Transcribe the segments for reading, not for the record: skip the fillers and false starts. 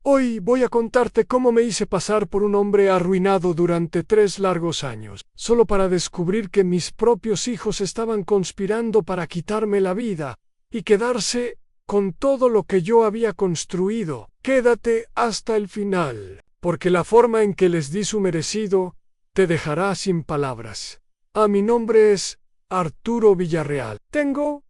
Hoy voy a contarte cómo me hice pasar por un hombre arruinado durante 3 largos años, solo para descubrir que mis propios hijos estaban conspirando para quitarme la vida y quedarse con todo lo que yo había construido. Quédate hasta el final, porque la forma en que les di su merecido te dejará sin palabras. Mi nombre es Arturo Villarreal. Tengo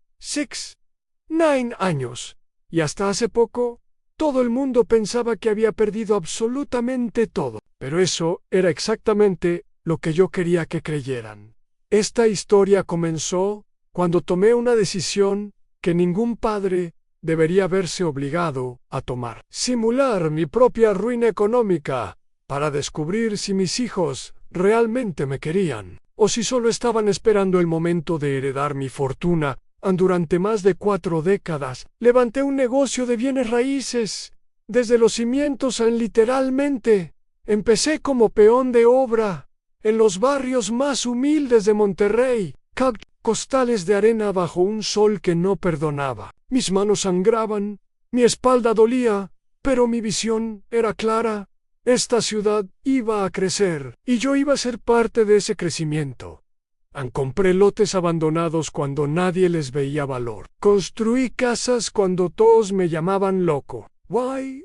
9 años, y hasta hace poco todo el mundo pensaba que había perdido absolutamente todo, pero eso era exactamente lo que yo quería que creyeran. Esta historia comenzó cuando tomé una decisión que ningún padre debería verse obligado a tomar: simular mi propia ruina económica para descubrir si mis hijos realmente me querían, o si solo estaban esperando el momento de heredar mi fortuna. Durante más de 4 décadas, levanté un negocio de bienes raíces, desde los cimientos literalmente. Empecé como peón de obra, en los barrios más humildes de Monterrey, costales de arena bajo un sol que no perdonaba. Mis manos sangraban, mi espalda dolía, pero mi visión era clara. Esta ciudad iba a crecer, y yo iba a ser parte de ese crecimiento. Compré lotes abandonados cuando nadie les veía valor. Construí casas cuando todos me llamaban loco.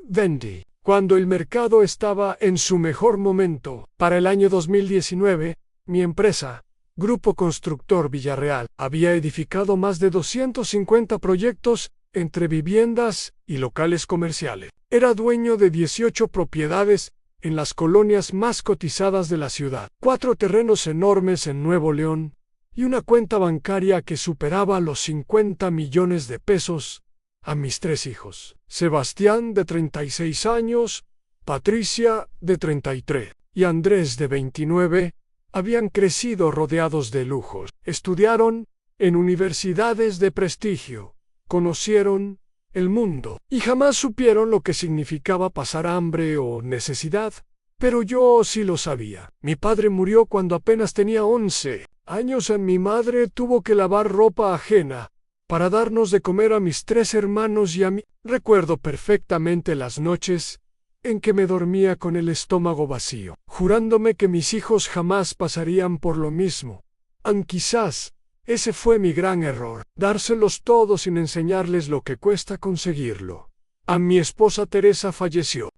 Vendí cuando el mercado estaba en su mejor momento. Para el año 2019, mi empresa, Grupo Constructor Villarreal, había edificado más de 250 proyectos entre viviendas y locales comerciales. Era dueño de 18 propiedades en las colonias más cotizadas de la ciudad, 4 terrenos enormes en Nuevo León y una cuenta bancaria que superaba los 50 millones de pesos. A mis 3 hijos, Sebastián, de 36 años, Patricia, de 33, y Andrés, de 29, habían crecido rodeados de lujos. Estudiaron en universidades de prestigio, conocieron el mundo, y jamás supieron lo que significaba pasar hambre o necesidad, pero yo sí lo sabía. Mi padre murió cuando apenas tenía 11 años. Mi madre tuvo que lavar ropa ajena para darnos de comer a mis 3 hermanos y a mí. Recuerdo perfectamente las noches en que me dormía con el estómago vacío, jurándome que mis hijos jamás pasarían por lo mismo. Quizás ese fue mi gran error, dárselos todo sin enseñarles lo que cuesta conseguirlo. Mi esposa Teresa falleció.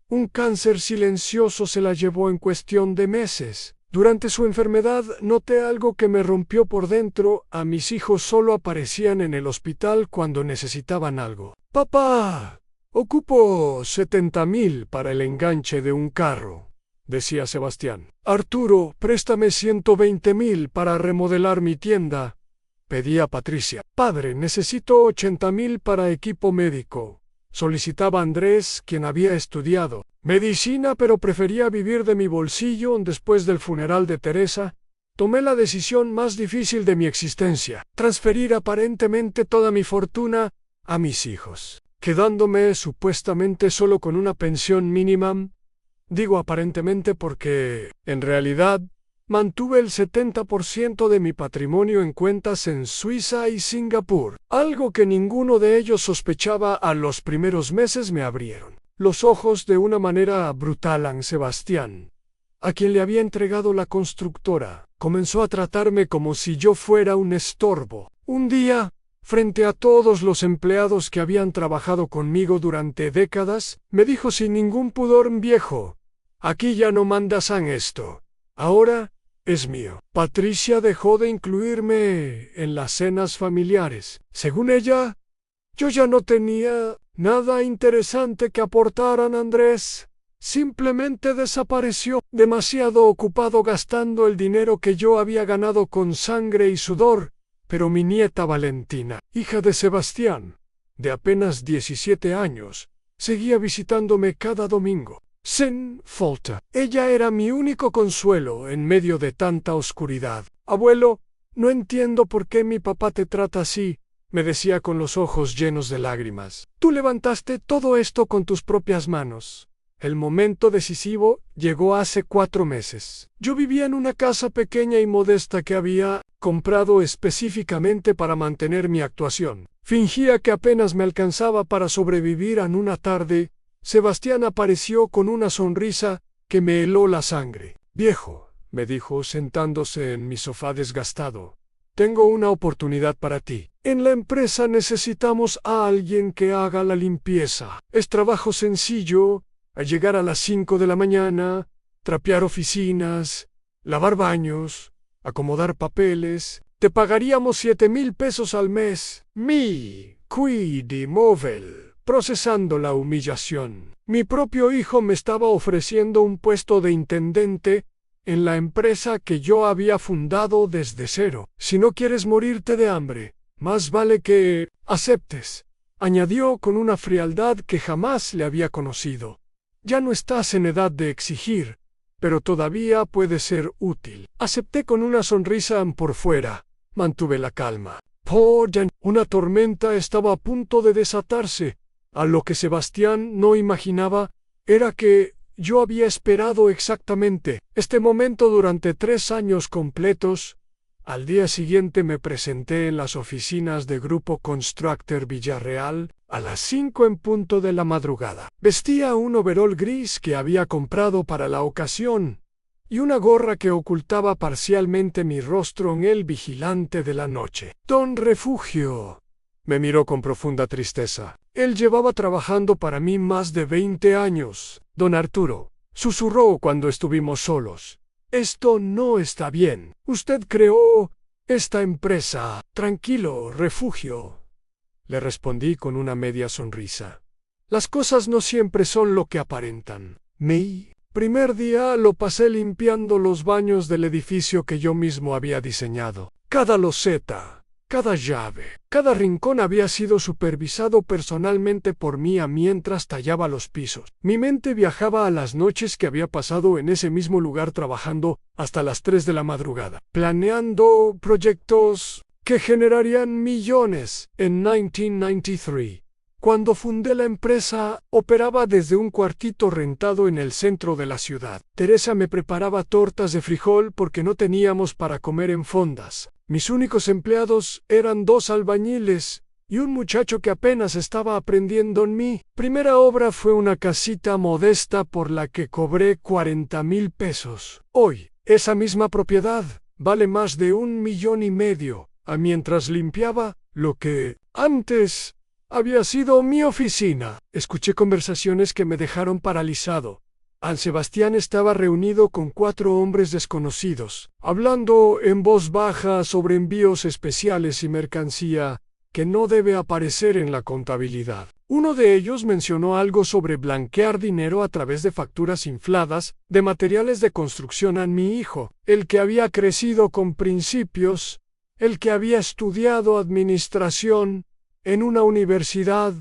Un cáncer silencioso se la llevó en cuestión de meses. Durante su enfermedad noté algo que me rompió por dentro. Mis hijos solo aparecían en el hospital cuando necesitaban algo. «Papá, ocupo 70,000 para el enganche de un carro», decía Sebastián. «Arturo, préstame 120,000 para remodelar mi tienda», pedía Patricia. «Padre, necesito 80,000 para equipo médico», solicitaba Andrés, quien había estudiado medicina pero prefería vivir de mi bolsillo. Después del funeral de Teresa, tomé la decisión más difícil de mi existencia: transferir aparentemente toda mi fortuna a mis hijos, quedándome supuestamente solo con una pensión mínima. Digo aparentemente porque, en realidad, mantuve el 70% de mi patrimonio en cuentas en Suiza y Singapur, algo que ninguno de ellos sospechaba. A los primeros meses me abrieron los ojos de una manera brutal. Sebastián, a quien le había entregado la constructora, comenzó a tratarme como si yo fuera un estorbo. Un día, frente a todos los empleados que habían trabajado conmigo durante décadas, me dijo sin ningún pudor: «Viejo, aquí ya no mandas en esto. Ahora es mío». Patricia dejó de incluirme en las cenas familiares. Según ella, yo ya no tenía nada interesante que aportar. Andrés simplemente desapareció, demasiado ocupado gastando el dinero que yo había ganado con sangre y sudor. Pero mi nieta Valentina, hija de Sebastián, de apenas 17 años, seguía visitándome cada domingo. Sin falta. Ella era mi único consuelo en medio de tanta oscuridad. «Abuelo, no entiendo por qué mi papá te trata así», me decía con los ojos llenos de lágrimas. «Tú levantaste todo esto con tus propias manos». El momento decisivo llegó hace 4 meses. Yo vivía en una casa pequeña y modesta que había comprado específicamente para mantener mi actuación. Fingía que apenas me alcanzaba para sobrevivir. En una tarde, Sebastián apareció con una sonrisa que me heló la sangre. «Viejo», me dijo sentándose en mi sofá desgastado, «tengo una oportunidad para ti. En la empresa necesitamos a alguien que haga la limpieza. Es trabajo sencillo, al llegar a las 5 de la mañana, trapear oficinas, lavar baños, acomodar papeles. Te pagaríamos 7,000 pesos al mes. Mi quid móvil». Procesando la humillación. Mi propio hijo me estaba ofreciendo un puesto de intendente en la empresa que yo había fundado desde cero. «Si no quieres morirte de hambre, más vale que aceptes», añadió con una frialdad que jamás le había conocido. «Ya no estás en edad de exigir, pero todavía puede ser útil». Acepté con una sonrisa por fuera. Mantuve la calma. Una tormenta estaba a punto de desatarse. A lo que Sebastián no imaginaba era que yo había esperado exactamente este momento durante 3 años completos. Al día siguiente me presenté en las oficinas de Grupo Constructor Villarreal a las 5 en punto de la madrugada. Vestía un overol gris que había comprado para la ocasión y una gorra que ocultaba parcialmente mi rostro. En el vigilante de la noche, Don Refugio, me miró con profunda tristeza. Él llevaba trabajando para mí más de 20 años. «Don Arturo», susurró cuando estuvimos solos, «esto no está bien. Usted creó esta empresa». «Tranquilo, Refugio», le respondí con una media sonrisa. «Las cosas no siempre son lo que aparentan». Mi primer día lo pasé limpiando los baños del edificio que yo mismo había diseñado. Cada loseta, cada llave, cada rincón había sido supervisado personalmente por mí mientras tallaba los pisos. Mi mente viajaba a las noches que había pasado en ese mismo lugar trabajando hasta las 3 de la madrugada, planeando proyectos que generarían millones. En 1993, cuando fundé la empresa, operaba desde un cuartito rentado en el centro de la ciudad. Teresa me preparaba tortas de frijol porque no teníamos para comer en fondas. Mis únicos empleados eran 2 albañiles y un muchacho que apenas estaba aprendiendo en mi primera obra. Fue una casita modesta por la que cobré 40,000 pesos. Hoy, esa misma propiedad vale más de 1,5 millones. Mientras limpiaba lo que antes había sido mi oficina, escuché conversaciones que me dejaron paralizado. Sebastián estaba reunido con 4 hombres desconocidos, hablando en voz baja sobre envíos especiales y mercancía que no debe aparecer en la contabilidad. Uno de ellos mencionó algo sobre blanquear dinero a través de facturas infladas de materiales de construcción. A mi hijo, el que había crecido con principios, el que había estudiado administración en una universidad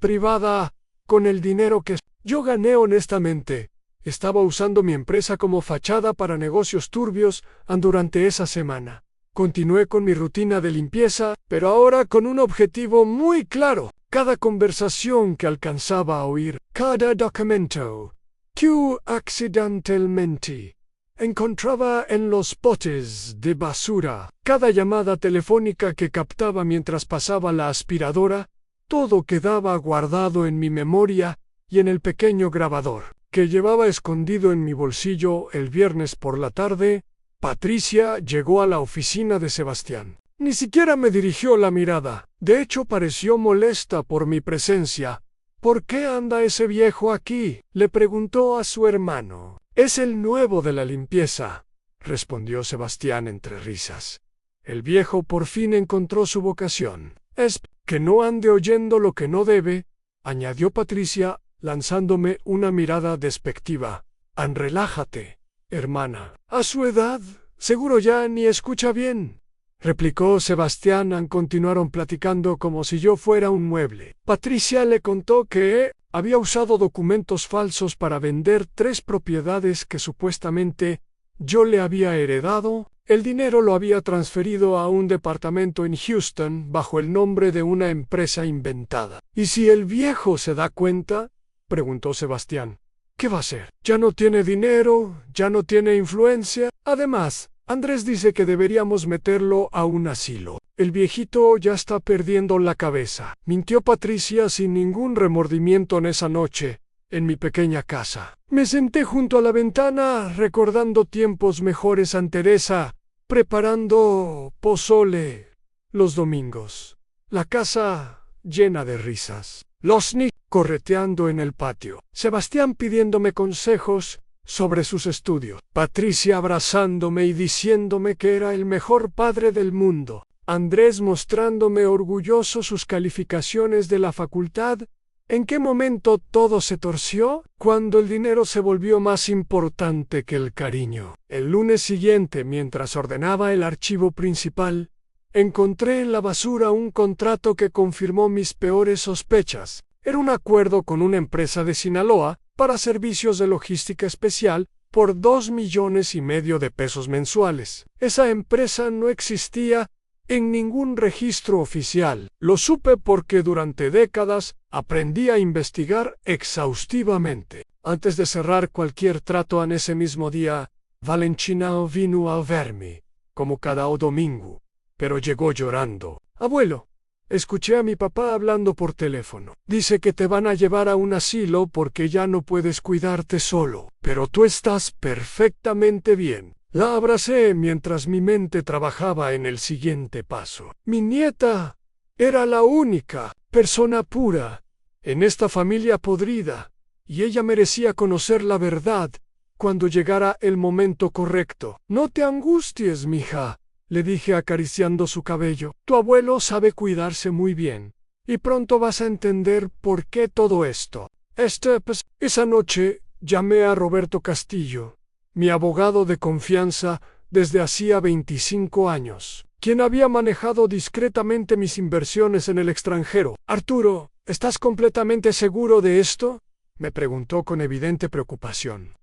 privada con el dinero que yo gané honestamente, estaba usando mi empresa como fachada para negocios turbios. Durante esa semana continué con mi rutina de limpieza, pero ahora con un objetivo muy claro. Cada conversación que alcanzaba a oír, cada documento que accidentalmente encontraba en los botes de basura, cada llamada telefónica que captaba mientras pasaba la aspiradora, todo quedaba guardado en mi memoria y en el pequeño grabador que llevaba escondido en mi bolsillo. El viernes por la tarde, Patricia llegó a la oficina de Sebastián. Ni siquiera me dirigió la mirada. De hecho, pareció molesta por mi presencia. «¿Por qué anda ese viejo aquí?», le preguntó a su hermano. «Es el nuevo de la limpieza», respondió Sebastián entre risas. «El viejo por fin encontró su vocación. Es que no ande oyendo lo que no debe», añadió Patricia, lanzándome una mirada despectiva. «Relájate, hermana. A su edad, seguro ya ni escucha bien», replicó Sebastián. Continuaron platicando como si yo fuera un mueble. Patricia le contó que había usado documentos falsos para vender 3 propiedades que supuestamente yo le había heredado. El dinero lo había transferido a un departamento en Houston bajo el nombre de una empresa inventada. «¿Y si el viejo se da cuenta?», preguntó Sebastián. «¿Qué va a hacer? Ya no tiene dinero, ya no tiene influencia. Además, Andrés dice que deberíamos meterlo a un asilo. El viejito ya está perdiendo la cabeza. Mintió Patricia sin ningún remordimiento en esa noche, en mi pequeña casa. Me senté junto a la ventana recordando tiempos mejores ante Teresa, preparando pozole los domingos. La casa llena de risas. Los niños correteando en el patio. Sebastián pidiéndome consejos sobre sus estudios. Patricia abrazándome y diciéndome que era el mejor padre del mundo. Andrés mostrándome orgulloso sus calificaciones de la facultad. ¿En qué momento todo se torció? Cuando el dinero se volvió más importante que el cariño. El lunes siguiente, mientras ordenaba el archivo principal, encontré en la basura un contrato que confirmó mis peores sospechas. Era un acuerdo con una empresa de Sinaloa para servicios de logística especial por 2,5 millones de pesos mensuales. Esa empresa no existía en ningún registro oficial. Lo supe porque durante décadas aprendí a investigar exhaustivamente. Antes de cerrar cualquier trato en ese mismo día, Valentina vino a verme, como cada domingo, pero llegó llorando. Abuelo, escuché a mi papá hablando por teléfono. Dice que te van a llevar a un asilo porque ya no puedes cuidarte solo, pero tú estás perfectamente bien. La abracé mientras mi mente trabajaba en el siguiente paso. Mi nieta era la única persona pura en esta familia podrida, y ella merecía conocer la verdad cuando llegara el momento correcto. No te angusties, mija, le dije acariciando su cabello. Tu abuelo sabe cuidarse muy bien, y pronto vas a entender por qué todo esto. Esa noche llamé a Roberto Castillo, mi abogado de confianza desde hacía 25 años, quien había manejado discretamente mis inversiones en el extranjero. Arturo, ¿estás completamente seguro de esto?, me preguntó con evidente preocupación.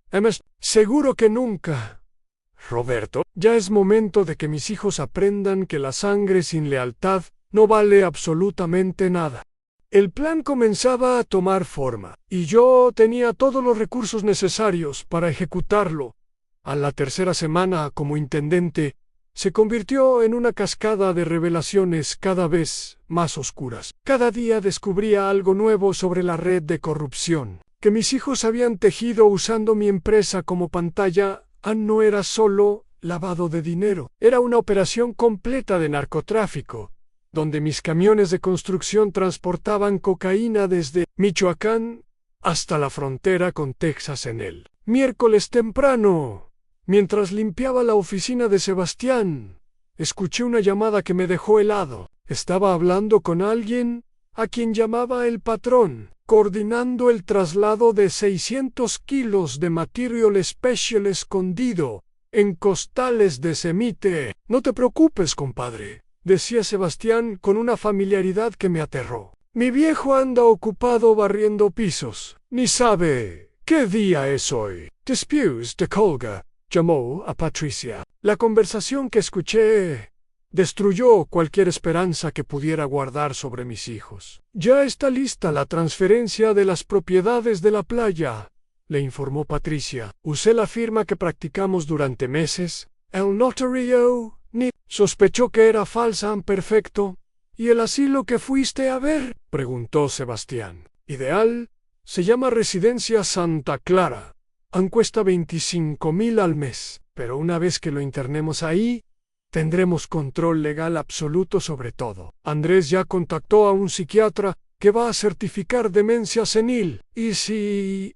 Seguro que nunca. Roberto, ya es momento de que mis hijos aprendan que la sangre sin lealtad no vale absolutamente nada. El plan comenzaba a tomar forma, y yo tenía todos los recursos necesarios para ejecutarlo. A la tercera semana como intendente, se convirtió en una cascada de revelaciones cada vez más oscuras. Cada día descubría algo nuevo sobre la red de corrupción que mis hijos habían tejido usando mi empresa como pantalla. No era solo lavado de dinero, era una operación completa de narcotráfico, donde mis camiones de construcción transportaban cocaína desde Michoacán hasta la frontera con Texas en el miércoles temprano. Mientras limpiaba la oficina de Sebastián, escuché una llamada que me dejó helado. Estaba hablando con alguien a quien llamaba el patrón, coordinando el traslado de 600 kilos de material special escondido en costales de Semite. No te preocupes, compadre, decía Sebastián con una familiaridad que me aterró. Mi viejo anda ocupado barriendo pisos. Ni sabe qué día es hoy. Después de colga, llamó a Patricia. La conversación que escuché destruyó cualquier esperanza que pudiera guardar sobre mis hijos. Ya está lista la transferencia de las propiedades de la playa, le informó Patricia. Usé la firma que practicamos durante meses. El notario ni sospechó que era falsa en perfecto. ¿Y el asilo que fuiste a ver?, preguntó Sebastián. Ideal, se llama Residencia Santa Clara. Cuesta 25,000 al mes, pero una vez que lo internemos ahí, tendremos control legal absoluto sobre todo. Andrés ya contactó a un psiquiatra que va a certificar demencia senil. ¿Y si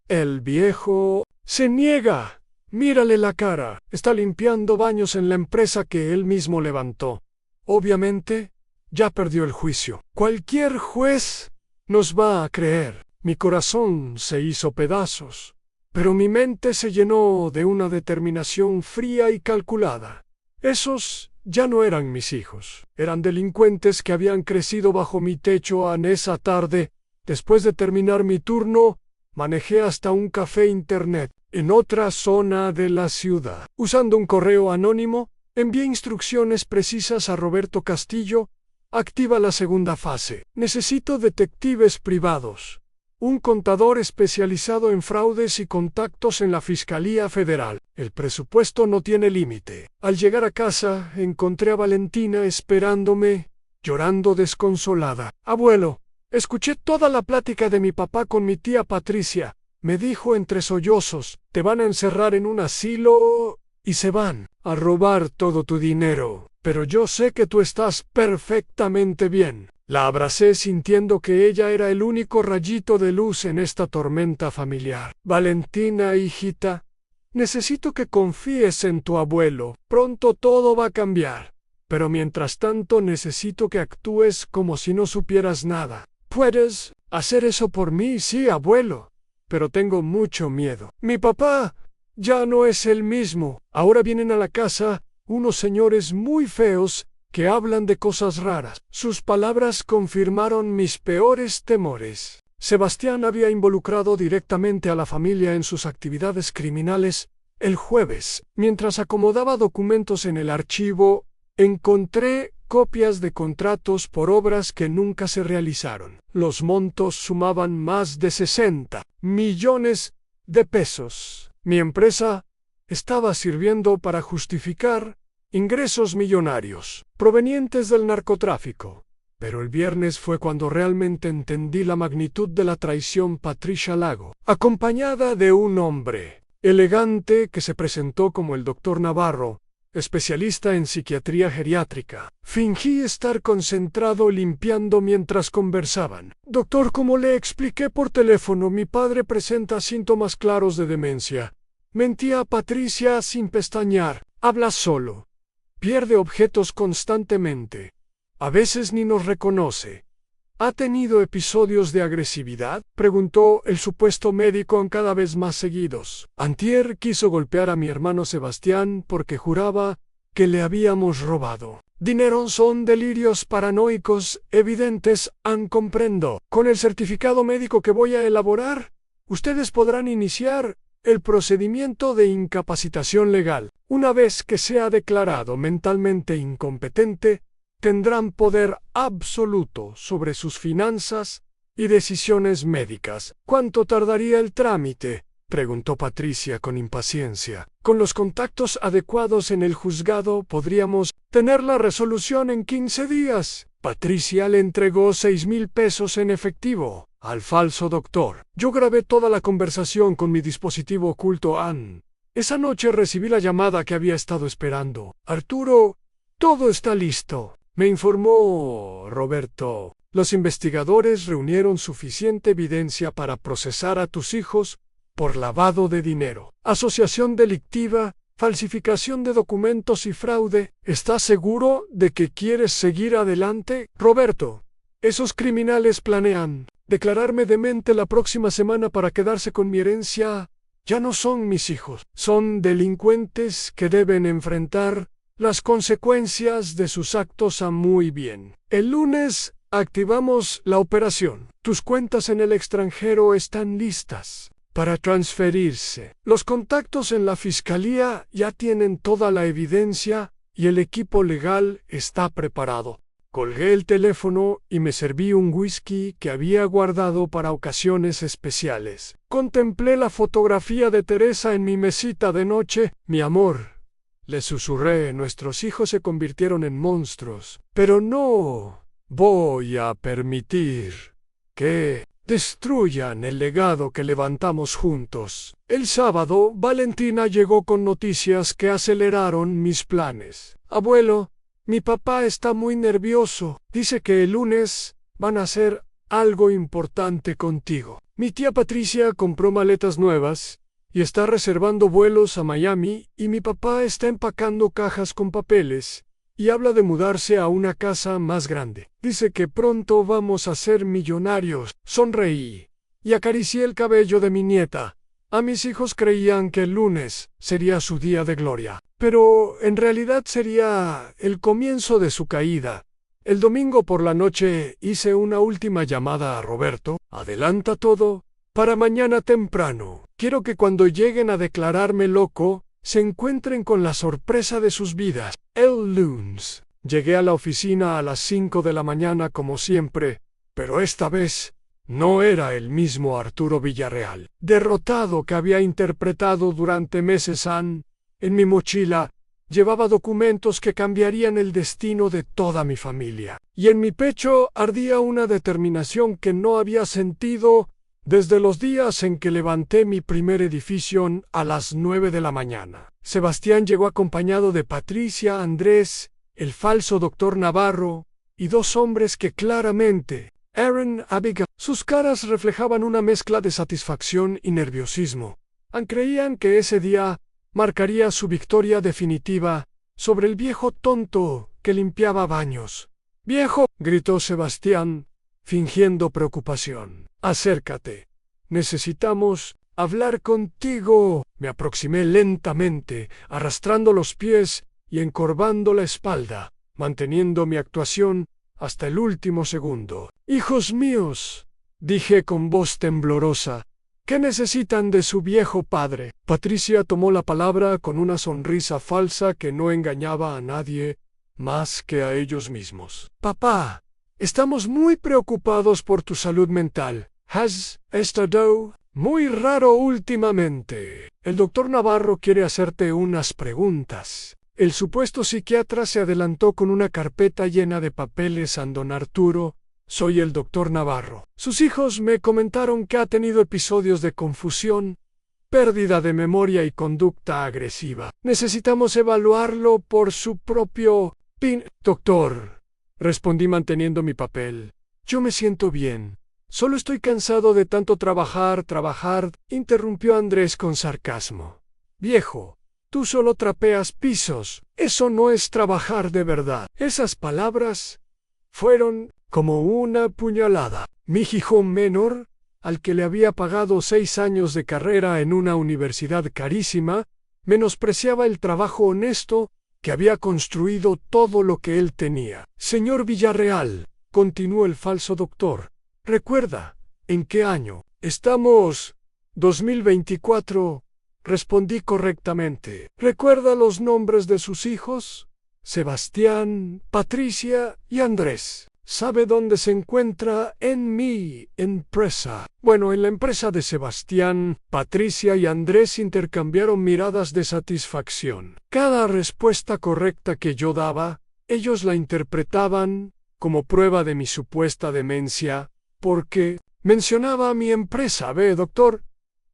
el viejo se niega? Mírale la cara. Está limpiando baños en la empresa que él mismo levantó. Obviamente, ya perdió el juicio. Cualquier juez nos va a creer. Mi corazón se hizo pedazos, pero mi mente se llenó de una determinación fría y calculada. Esos ya no eran mis hijos. Eran delincuentes que habían crecido bajo mi techo. En esa tarde, después de terminar mi turno, manejé hasta un café internet en otra zona de la ciudad. Usando un correo anónimo, envié instrucciones precisas a Roberto Castillo. Activa la segunda fase. Necesito detectives privados, un contador especializado en fraudes y contactos en la Fiscalía Federal. El presupuesto no tiene límite. Al llegar a casa, encontré a Valentina esperándome, llorando desconsolada. Abuelo, escuché toda la plática de mi papá con mi tía Patricia. Me dijo entre sollozos, te van a encerrar en un asilo y se van a robar todo tu dinero. Pero yo sé que tú estás perfectamente bien. La abracé sintiendo que ella era el único rayito de luz en esta tormenta familiar. Valentina, hijita, necesito que confíes en tu abuelo. Pronto todo va a cambiar. Pero mientras tanto necesito que actúes como si no supieras nada. ¿Puedes hacer eso por mí? Sí, abuelo. Pero tengo mucho miedo. Mi papá ya no es el mismo. Ahora vienen a la casa unos señores muy feos que hablan de cosas raras. Sus palabras confirmaron mis peores temores. Sebastián había involucrado directamente a la familia en sus actividades criminales. El jueves, mientras acomodaba documentos en el archivo, encontré copias de contratos por obras que nunca se realizaron. Los montos sumaban más de 60 millones de pesos. Mi empresa estaba sirviendo para justificar ingresos millonarios provenientes del narcotráfico. Pero el viernes fue cuando realmente entendí la magnitud de la traición. Patricia Lago, acompañada de un hombre elegante que se presentó como el doctor Navarro, especialista en psiquiatría geriátrica. Fingí estar concentrado limpiando mientras conversaban. Doctor, como le expliqué por teléfono, mi padre presenta síntomas claros de demencia. Mentía a Patricia sin pestañear. Habla solo. Pierde objetos constantemente. A veces ni nos reconoce. ¿Ha tenido episodios de agresividad?, preguntó el supuesto médico cada vez más seguidos. Antier quiso golpear a mi hermano Sebastián porque juraba que le habíamos robado dinero. Son delirios paranoicos evidentes, comprendo. Con el certificado médico que voy a elaborar, ustedes podrán iniciar el procedimiento de incapacitación legal. Una vez que sea declarado mentalmente incompetente, tendrán poder absoluto sobre sus finanzas y decisiones médicas. ¿Cuánto tardaría el trámite?, preguntó Patricia con impaciencia. Con los contactos adecuados en el juzgado podríamos tener la resolución en 15 días. Patricia le entregó 6,000 pesos en efectivo al falso doctor. Yo grabé toda la conversación con mi dispositivo oculto. Esa noche recibí la llamada que había estado esperando. Arturo, todo está listo, me informó Roberto. Los investigadores reunieron suficiente evidencia para procesar a tus hijos por lavado de dinero, asociación delictiva, falsificación de documentos y fraude. ¿Estás seguro de que quieres seguir adelante, Roberto? Esos criminales planean declararme demente la próxima semana para quedarse con mi herencia. Ya no son mis hijos, son delincuentes que deben enfrentar las consecuencias de sus actos. Muy bien. El lunes activamos la operación. Tus cuentas en el extranjero están listas para transferirse. Los contactos en la fiscalía ya tienen toda la evidencia y el equipo legal está preparado. Colgué el teléfono y me serví un whisky que había guardado para ocasiones especiales. Contemplé la fotografía de Teresa en mi mesita de noche. Mi amor, le susurré, nuestros hijos se convirtieron en monstruos, pero no voy a permitir que destruyan el legado que levantamos juntos. El sábado, Valentina llegó con noticias que aceleraron mis planes. Abuelo, mi papá está muy nervioso. Dice que el lunes van a hacer algo importante contigo. Mi tía Patricia compró maletas nuevas y está reservando vuelos a Miami, y mi papá está empacando cajas con papeles y habla de mudarse a una casa más grande. Dice que pronto vamos a ser millonarios. Sonreí y acaricié el cabello de mi nieta. A mis hijos creían que el lunes sería su día de gloria, pero en realidad sería el comienzo de su caída. El domingo por la noche hice una última llamada a Roberto. Adelanta todo para mañana temprano. Quiero que cuando lleguen a declararme loco, se encuentren con la sorpresa de sus vidas. El lunes llegué a la oficina a las 5 de la mañana como siempre, pero esta vez no era el mismo Arturo Villarreal, derrotado que había interpretado durante meses. En mi mochila llevaba documentos que cambiarían el destino de toda mi familia. Y en mi pecho ardía una determinación que no había sentido desde los días en que levanté mi primer edificio a las 9 de la mañana. Sebastián llegó acompañado de Patricia, Andrés, el falso doctor Navarro y dos hombres que claramente, Aaron, Abigail, sus caras reflejaban una mezcla de satisfacción y nerviosismo. Creían que ese día marcaría su victoria definitiva sobre el viejo tonto que limpiaba baños. «¡Viejo!», gritó Sebastián, fingiendo preocupación. «Acércate. Necesitamos hablar contigo». Me aproximé lentamente, arrastrando los pies y encorvando la espalda, manteniendo mi actuación hasta el último segundo. «Hijos míos», dije con voz temblorosa, «¿qué necesitan de su viejo padre?». Patricia tomó la palabra con una sonrisa falsa que no engañaba a nadie más que a ellos mismos. «Papá, estamos muy preocupados por tu salud mental. Has estado muy raro últimamente. El doctor Navarro quiere hacerte unas preguntas». El supuesto psiquiatra se adelantó con una carpeta llena de papeles a don Arturo. «Soy el doctor Navarro. Sus hijos me comentaron que ha tenido episodios de confusión, pérdida de memoria y conducta agresiva. Necesitamos evaluarlo por su propio Doctor», respondí manteniendo mi papel. «Yo me siento bien. Solo estoy cansado de tanto trabajar, interrumpió Andrés con sarcasmo. «Viejo, tú solo trapeas pisos. Eso no es trabajar de verdad». Esas palabras fueron como una puñalada. Mi hijo menor, al que le había pagado 6 años de carrera en una universidad carísima, menospreciaba el trabajo honesto que había construido todo lo que él tenía. «Señor Villarreal», continuó el falso doctor, «¿recuerda en qué año estamos?» 2024, respondí correctamente. «¿Recuerda los nombres de sus hijos? Sebastián, Patricia y Andrés. ¿Sabe dónde se encuentra en mi empresa?» Bueno, en la empresa de Sebastián, Patricia y Andrés intercambiaron miradas de satisfacción. Cada respuesta correcta que yo daba, ellos la interpretaban como prueba de mi supuesta demencia, porque mencionaba a mi empresa. «Ve, doctor»,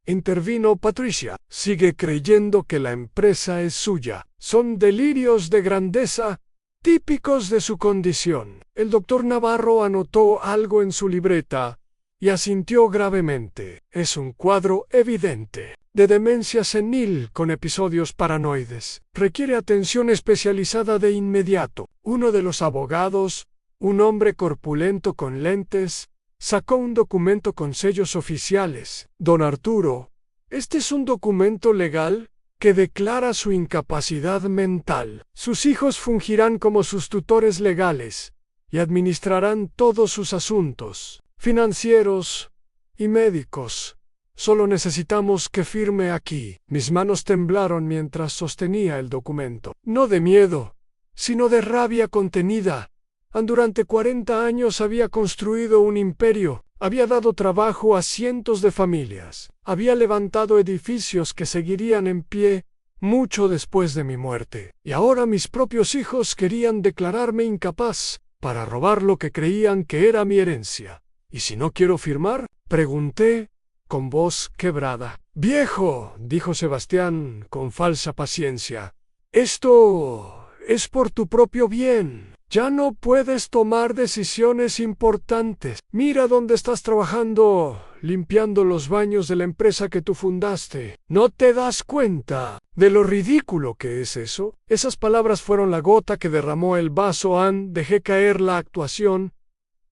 intervino Patricia, «sigue creyendo que la empresa es suya. Son delirios de grandeza típicos de su condición». El doctor Navarro anotó algo en su libreta y asintió gravemente. «Es un cuadro evidente de demencia senil con episodios paranoides. Requiere atención especializada de inmediato». Uno de los abogados, un hombre corpulento con lentes, sacó un documento con sellos oficiales. «Don Arturo, este es un documento legal que declara su incapacidad mental. Sus hijos fungirán como sus tutores legales y administrarán todos sus asuntos financieros y médicos. Solo necesitamos que firme aquí». Mis manos temblaron mientras sostenía el documento. No de miedo, sino de rabia contenida. Durante 40 años había construido un imperio, había dado trabajo a cientos de familias, había levantado edificios que seguirían en pie mucho después de mi muerte, y ahora mis propios hijos querían declararme incapaz para robar lo que creían que era mi herencia. «¿Y si no quiero firmar?», pregunté con voz quebrada. «Viejo», dijo Sebastián con falsa paciencia, «esto es por tu propio bien. Ya no puedes tomar decisiones importantes. Mira dónde estás trabajando, limpiando los baños de la empresa que tú fundaste. ¿No te das cuenta de lo ridículo que es eso?». Esas palabras fueron la gota que derramó el vaso. Dejé caer la actuación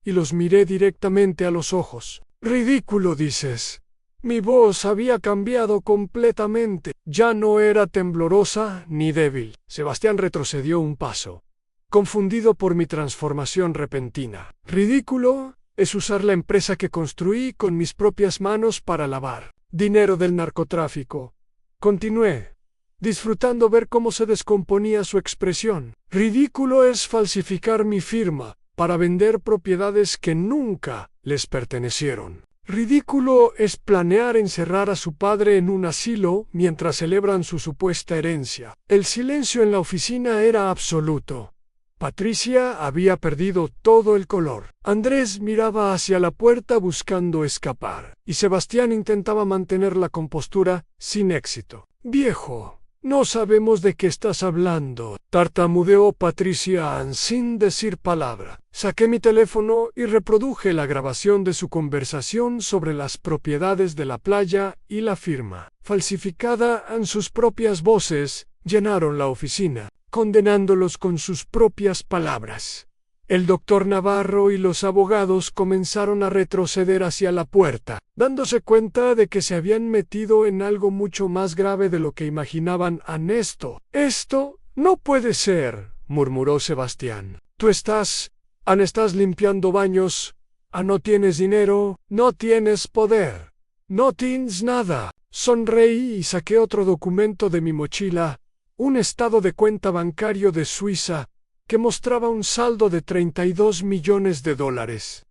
y los miré directamente a los ojos. «¿Ridículo, dices?». Mi voz había cambiado completamente. Ya no era temblorosa ni débil. Sebastián retrocedió un paso, confundido por mi transformación repentina. «Ridículo es usar la empresa que construí con mis propias manos para lavar dinero del narcotráfico». Continué, disfrutando ver cómo se descomponía su expresión. «Ridículo es falsificar mi firma para vender propiedades que nunca les pertenecieron». Ridículo es planear encerrar a su padre en un asilo mientras celebran su supuesta herencia. El silencio en la oficina era absoluto. Patricia había perdido todo el color. Andrés miraba hacia la puerta buscando escapar, y Sebastián intentaba mantener la compostura sin éxito. «Viejo, no sabemos de qué estás hablando», tartamudeó Patricia sin decir palabra. Saqué mi teléfono y reproduje la grabación de su conversación sobre las propiedades de la playa y la firma. Falsificada en sus propias voces, llenaron la oficina, condenándolos con sus propias palabras. El doctor Navarro y los abogados comenzaron a retroceder hacia la puerta, dándose cuenta de que se habían metido en algo mucho más grave de lo que imaginaban. «Ernesto, esto no puede ser», murmuró Sebastián. «Tú estás limpiando baños. No tienes dinero, no tienes poder, no tienes nada». Sonreí y saqué otro documento de mi mochila, un estado de cuenta bancario de Suiza, que mostraba un saldo de $32 millones.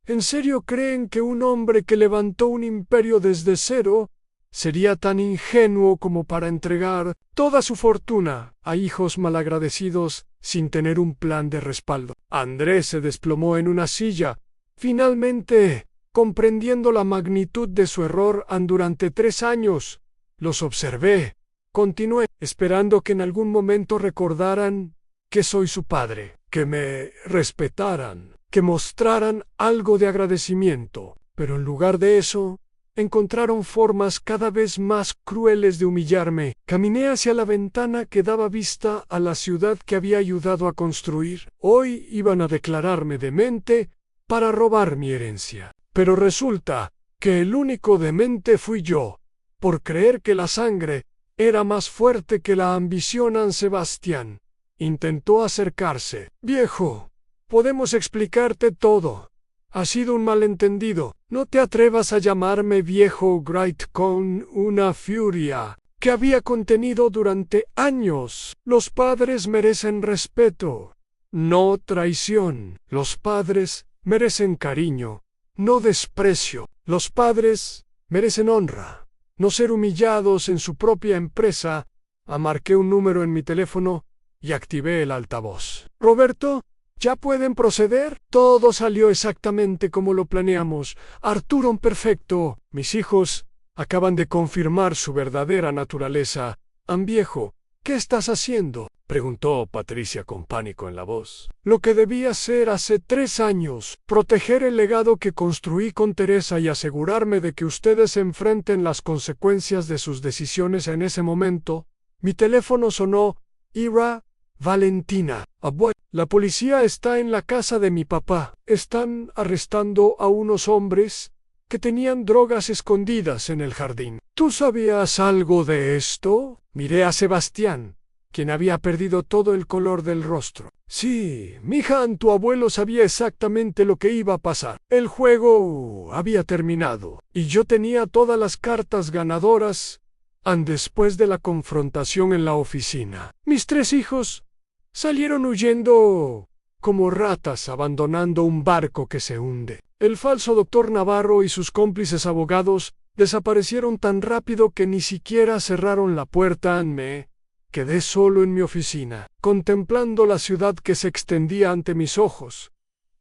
¿En serio creen que un hombre que levantó un imperio desde cero sería tan ingenuo como para entregar toda su fortuna a hijos malagradecidos sin tener un plan de respaldo? Andrés se desplomó en una silla, finalmente comprendiendo la magnitud de su error. Durante 3 años los observé. Continué, esperando que en algún momento recordaran que soy su padre, que me respetaran, que mostraran algo de agradecimiento. Pero en lugar de eso, encontraron formas cada vez más crueles de humillarme. Caminé hacia la ventana que daba vista a la ciudad que había ayudado a construir. Hoy iban a declararme demente para robar mi herencia. Pero resulta que el único demente fui yo, por creer que la sangre era más fuerte que la ambición. Sebastián intentó acercarse. «Viejo, podemos explicarte todo. Ha sido un malentendido. No te atrevas a llamarme viejo Great con una furia que había contenido durante años. Los padres merecen respeto, no traición. Los padres merecen cariño, no desprecio. Los padres merecen honra, no ser humillados en su propia empresa». Marqué un número en mi teléfono y activé el altavoz. «Roberto, ¿ya pueden proceder?» Todo salió exactamente como lo planeamos. Arturo, perfecto. Mis hijos acaban de confirmar su verdadera naturaleza. «Viejo, ¿qué estás haciendo?», preguntó Patricia con pánico en la voz. «Lo que debí hacer hace 3 años, proteger el legado que construí con Teresa y asegurarme de que ustedes enfrenten las consecuencias de sus decisiones en ese momento». Mi teléfono sonó. «Ira, Valentina, abuela, la policía está en la casa de mi papá. Están arrestando a unos hombres que tenían drogas escondidas en el jardín». «¿Tú sabías algo de esto?». Miré a Sebastián, quien había perdido todo el color del rostro. «Sí, mija, tu abuelo sabía exactamente lo que iba a pasar. El juego había terminado, y yo tenía todas las cartas ganadoras después de la confrontación en la oficina. Mis 3 hijos salieron huyendo como ratas abandonando un barco que se hunde. El falso doctor Navarro y sus cómplices abogados desaparecieron tan rápido que ni siquiera cerraron la puerta. Me quedé solo en mi oficina, contemplando la ciudad que se extendía ante mis ojos,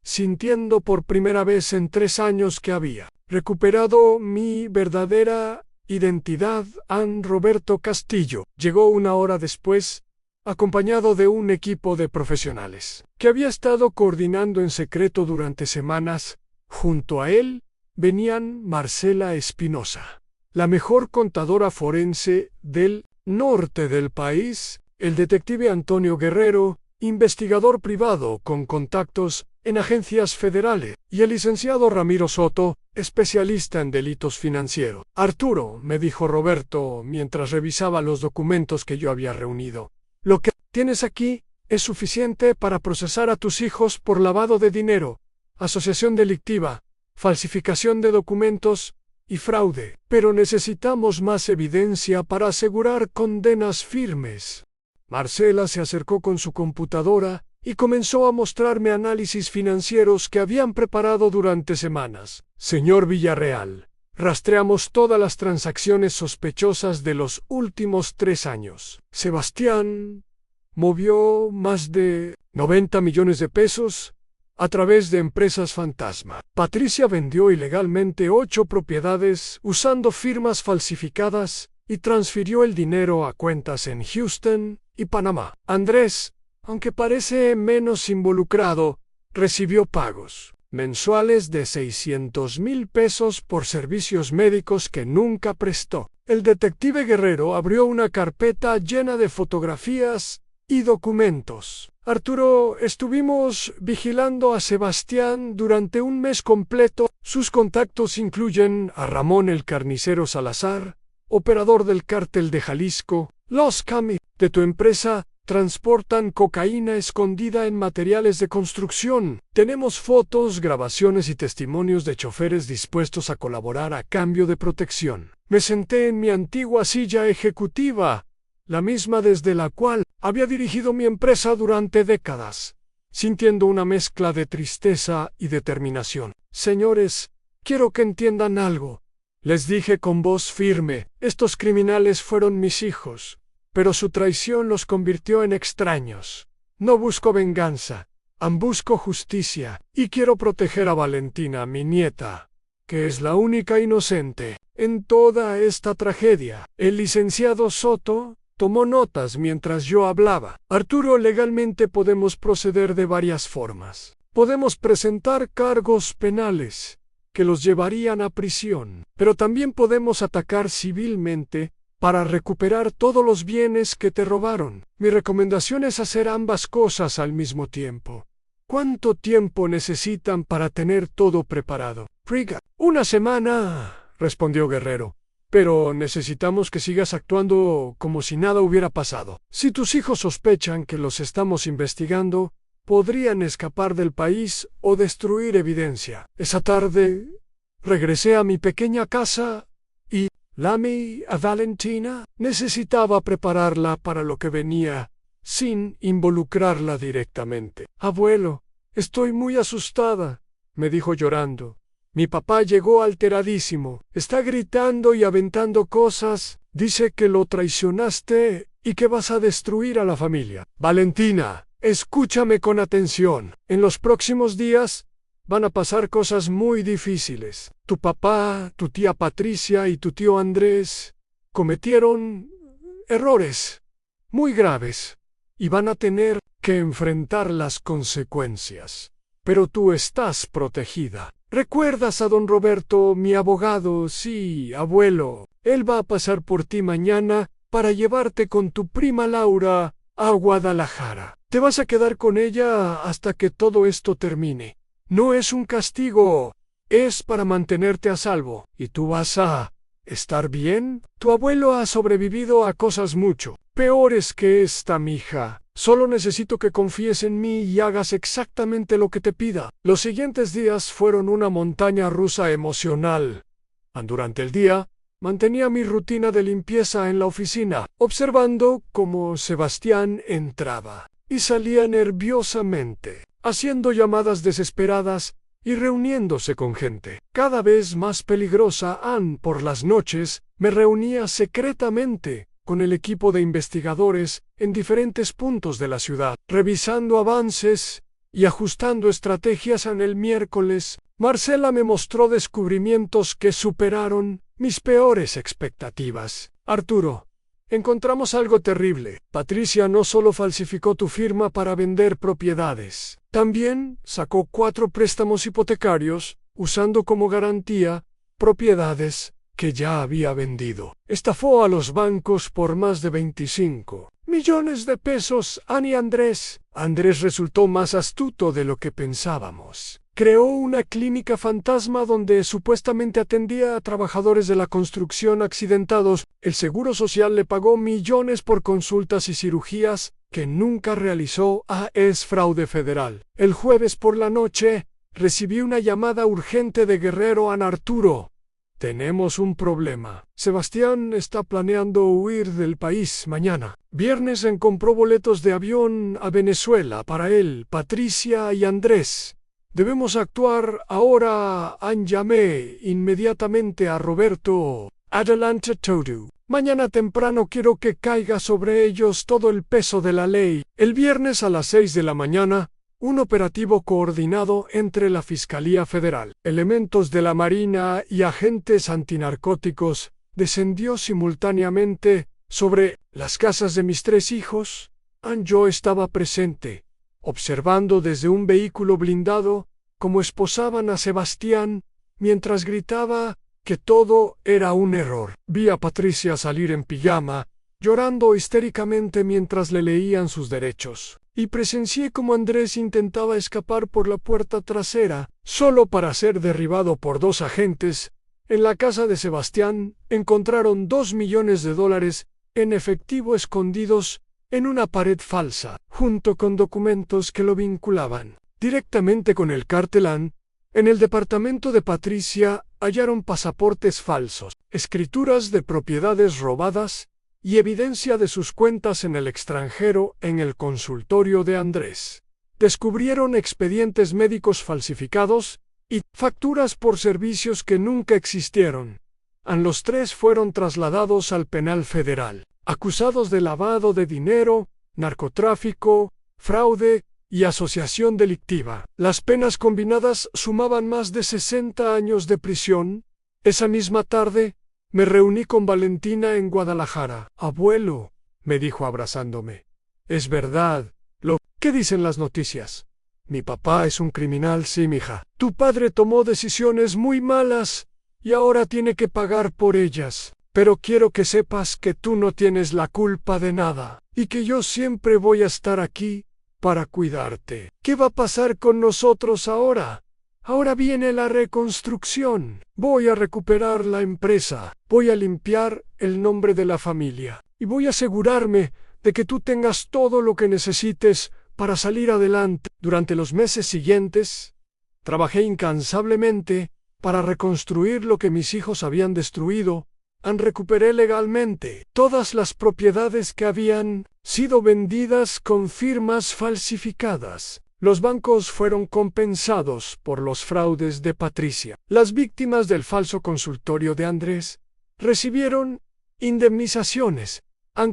sintiendo por primera vez en 3 años que había recuperado mi verdadera identidad. Roberto Castillo llegó 1 hora después, acompañado de un equipo de profesionales que había estado coordinando en secreto durante semanas. Junto a él venían Marcela Espinosa, la mejor contadora forense del norte del país, el detective Antonio Guerrero, investigador privado con contactos en agencias federales, y el licenciado Ramiro Soto, especialista en delitos financieros. «Arturo», me dijo Roberto mientras revisaba los documentos que yo había reunido, «lo que tienes aquí es suficiente para procesar a tus hijos por lavado de dinero, asociación delictiva, falsificación de documentos y fraude. Pero necesitamos más evidencia para asegurar condenas firmes». Marcela se acercó con su computadora y comenzó a mostrarme análisis financieros que habían preparado durante semanas. «Señor Villarreal, Rastreamos todas las transacciones sospechosas de los últimos 3 años. Sebastián movió más de 90 millones de pesos a través de empresas fantasma. Patricia vendió ilegalmente 8 propiedades usando firmas falsificadas y transfirió el dinero a cuentas en Houston y Panamá. Andrés, aunque parece menos involucrado, recibió pagos mensuales de 600,000 pesos por servicios médicos que nunca prestó. El detective Guerrero abrió una carpeta llena de fotografías y documentos. Arturo, estuvimos vigilando a Sebastián durante un mes completo. Sus contactos incluyen a Ramón el Carnicero Salazar, operador del cártel de Jalisco. Los Cami de tu empresa transportan cocaína escondida en materiales de construcción. Tenemos fotos, grabaciones y testimonios de choferes dispuestos a colaborar a cambio de protección. Me senté en mi antigua silla ejecutiva, la misma desde la cual había dirigido mi empresa durante décadas, sintiendo una mezcla de tristeza y determinación. Señores, quiero que entiendan algo. Les dije con voz firme, estos criminales fueron mis hijos, pero su traición los convirtió en extraños. No busco venganza, busco justicia, y quiero proteger a Valentina, mi nieta, que es la única inocente en toda esta tragedia. El licenciado Soto tomó notas mientras yo hablaba. Arturo, legalmente podemos proceder de varias formas. Podemos presentar cargos penales que los llevarían a prisión, pero también podemos atacar civilmente para recuperar todos los bienes que te robaron. Mi recomendación es hacer ambas cosas al mismo tiempo. ¿Cuánto tiempo necesitan para tener todo preparado? Friga. 1 semana, respondió Guerrero. Pero necesitamos que sigas actuando como si nada hubiera pasado. Si tus hijos sospechan que los estamos investigando, podrían escapar del país o destruir evidencia. Esa tarde regresé a mi pequeña casa y llamé a Valentina. Necesitaba prepararla para lo que venía, sin involucrarla directamente. Abuelo, estoy muy asustada, me dijo llorando. Mi papá llegó alteradísimo. Está gritando y aventando cosas. Dice que lo traicionaste y que vas a destruir a la familia. Valentina, escúchame con atención. En los próximos días van a pasar cosas muy difíciles. Tu papá, tu tía Patricia y tu tío Andrés cometieron errores muy graves y van a tener que enfrentar las consecuencias. Pero tú estás protegida. ¿Recuerdas a don Roberto, mi abogado? Sí, abuelo. Él va a pasar por ti mañana para llevarte con tu prima Laura a Guadalajara. Te vas a quedar con ella hasta que todo esto termine. No es un castigo, es para mantenerte a salvo. ¿Y tú vas a estar bien? Tu abuelo ha sobrevivido a cosas mucho peores que esta, mija. Solo necesito que confíes en mí y hagas exactamente lo que te pida. Los siguientes días fueron una montaña rusa emocional. Durante el día, mantenía mi rutina de limpieza en la oficina, observando cómo Sebastián entraba y salía nerviosamente, haciendo llamadas desesperadas y reuniéndose con gente cada vez más peligrosa. Por las noches, me reunía secretamente con el equipo de investigadores en diferentes puntos de la ciudad, revisando avances y ajustando estrategias. En el miércoles, Marcela me mostró descubrimientos que superaron mis peores expectativas. Arturo, encontramos algo terrible. Patricia no solo falsificó tu firma para vender propiedades, también sacó 4 préstamos hipotecarios, usando como garantía propiedades que ya había vendido. Estafó a los bancos por más de 25 millones de pesos. Andrés resultó más astuto de lo que pensábamos. Creó una clínica fantasma donde supuestamente atendía a trabajadores de la construcción accidentados. El Seguro Social le pagó millones por consultas y cirugías que nunca realizó. Es fraude federal. El jueves por la noche recibí una llamada urgente de Guerrero. Arturo, tenemos un problema. Sebastián está planeando huir del país mañana. Viernes compró boletos de avión a Venezuela para él, Patricia y Andrés. Debemos actuar ahora. Llamé inmediatamente a Roberto. Adelante todo. Mañana temprano quiero que caiga sobre ellos todo el peso de la ley. El viernes a las 6 de la mañana, un operativo coordinado entre la Fiscalía Federal, elementos de la Marina y agentes antinarcóticos descendió simultáneamente sobre las casas de mis 3 hijos. Yo estaba presente, observando desde un vehículo blindado cómo esposaban a Sebastián mientras gritaba que todo era un error. Vi a Patricia salir en pijama, llorando histéricamente mientras le leían sus derechos, y presencié cómo Andrés intentaba escapar por la puerta trasera, solo para ser derribado por 2 agentes. En la casa de Sebastián encontraron $2 millones en efectivo escondidos en una pared falsa, junto con documentos que lo vinculaban directamente con el cártel. En el departamento de Patricia hallaron pasaportes falsos, escrituras de propiedades robadas y evidencia de sus cuentas en el extranjero en el consultorio de Andrés. Descubrieron expedientes médicos falsificados y facturas por servicios que nunca existieron. Los 3 fueron trasladados al penal federal, acusados de lavado de dinero, narcotráfico, fraude y asociación delictiva. Las penas combinadas sumaban más de 60 años de prisión. Esa misma tarde, me reuní con Valentina en Guadalajara. Abuelo, me dijo abrazándome, es verdad lo que dicen las noticias. Mi papá es un criminal, sí, mija. Tu padre tomó decisiones muy malas y ahora tiene que pagar por ellas. Pero quiero que sepas que tú no tienes la culpa de nada y que yo siempre voy a estar aquí para cuidarte. ¿Qué va a pasar con nosotros ahora? Ahora viene la reconstrucción. Voy a recuperar la empresa. Voy a limpiar el nombre de la familia. Y voy a asegurarme de que tú tengas todo lo que necesites para salir adelante. Durante los meses siguientes, trabajé incansablemente para reconstruir lo que mis hijos habían destruido. Recuperé legalmente todas las propiedades que habían sido vendidas con firmas falsificadas. Los bancos fueron compensados por los fraudes de Patricia. Las víctimas del falso consultorio de Andrés recibieron indemnizaciones.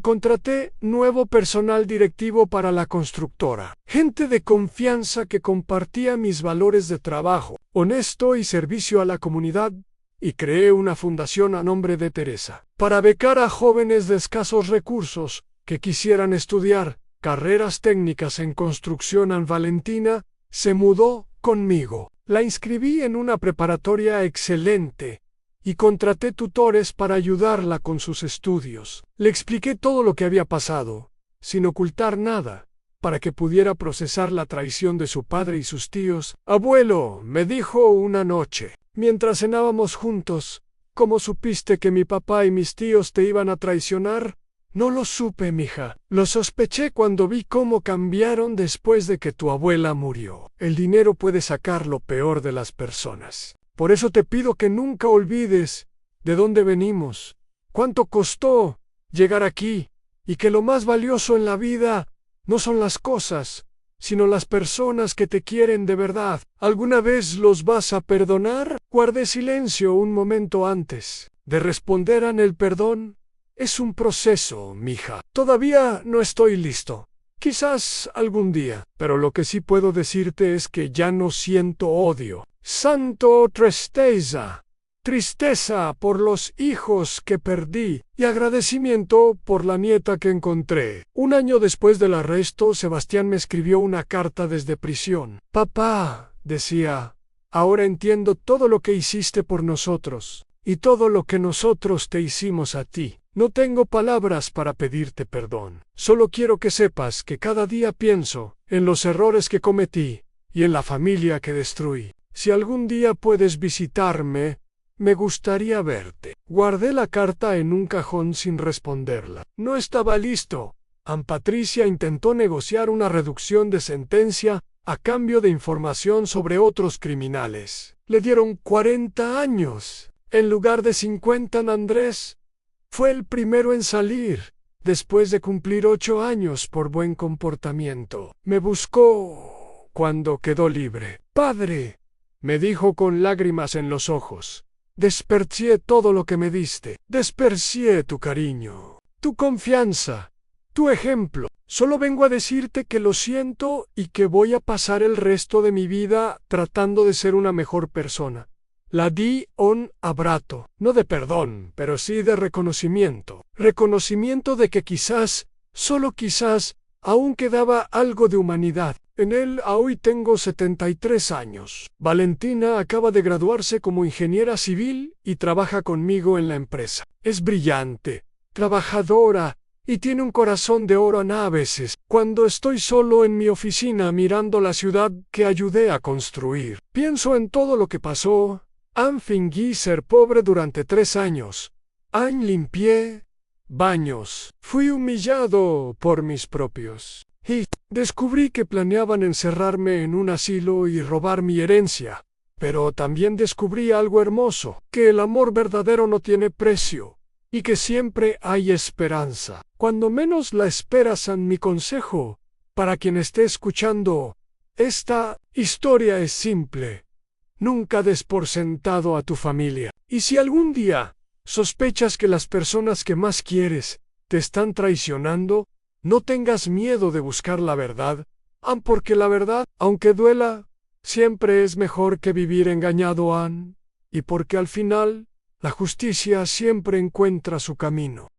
Contraté nuevo personal directivo para la constructora, gente de confianza que compartía mis valores de trabajo, honesto y servicio a la comunidad. Y creé una fundación a nombre de Teresa, para becar a jóvenes de escasos recursos que quisieran estudiar carreras técnicas en construcción. Valentina se mudó conmigo. La inscribí en una preparatoria excelente y contraté tutores para ayudarla con sus estudios. Le expliqué todo lo que había pasado, sin ocultar nada, para que pudiera procesar la traición de su padre y sus tíos. Abuelo, me dijo una noche, mientras cenábamos juntos, ¿cómo supiste que mi papá y mis tíos te iban a traicionar? No lo supe, mija. Lo sospeché cuando vi cómo cambiaron después de que tu abuela murió. El dinero puede sacar lo peor de las personas. Por eso te pido que nunca olvides de dónde venimos, cuánto costó llegar aquí, y que lo más valioso en la vida no son las cosas, sino las personas que te quieren de verdad. ¿Alguna vez los vas a perdonar? Guardé silencio un momento antes de responder. El perdón es un proceso, mija. Todavía no estoy listo. Quizás algún día. Pero lo que sí puedo decirte es que ya no siento odio. Santo tristeza. Tristeza por los hijos que perdí y agradecimiento por la nieta que encontré. Un año después del arresto, Sebastián me escribió una carta desde prisión. Papá, decía, ahora entiendo todo lo que hiciste por nosotros y todo lo que nosotros te hicimos a ti. No tengo palabras para pedirte perdón. Solo quiero que sepas que cada día pienso en los errores que cometí y en la familia que destruí. Si algún día puedes visitarme, me gustaría verte. Guardé la carta en un cajón sin responderla. No estaba listo. Patricia intentó negociar una reducción de sentencia a cambio de información sobre otros criminales. Le dieron 40 años en lugar de 50. Andrés fue el primero en salir, después de cumplir 8 años por buen comportamiento. Me buscó cuando quedó libre. Padre, me dijo con lágrimas en los ojos, desperdicié todo lo que me diste, desperdicié tu cariño, tu confianza, tu ejemplo. Solo vengo a decirte que lo siento y que voy a pasar el resto de mi vida tratando de ser una mejor persona. La di un abrazo, no de perdón, pero sí de reconocimiento. Reconocimiento de que quizás, solo quizás, aún quedaba algo de humanidad. En él hoy tengo 73 años. Valentina acaba de graduarse como ingeniera civil y trabaja conmigo en la empresa. Es brillante, trabajadora, y tiene un corazón de oro a veces. Cuando estoy solo en mi oficina mirando la ciudad que ayudé a construir, pienso en todo lo que pasó. Fingí ser pobre durante 3 años. Limpié baños. Fui humillado por mis propios. Y descubrí que planeaban encerrarme en un asilo y robar mi herencia. Pero también descubrí algo hermoso, que el amor verdadero no tiene precio. Y que siempre hay esperanza. Cuando menos la esperas. Mi consejo, para quien esté escuchando, esta historia es simple. Nunca des por sentado a tu familia. Y si algún día sospechas que las personas que más quieres te están traicionando, no tengas miedo de buscar la verdad, porque la verdad, aunque duela, siempre es mejor que vivir engañado, y porque al final, la justicia siempre encuentra su camino.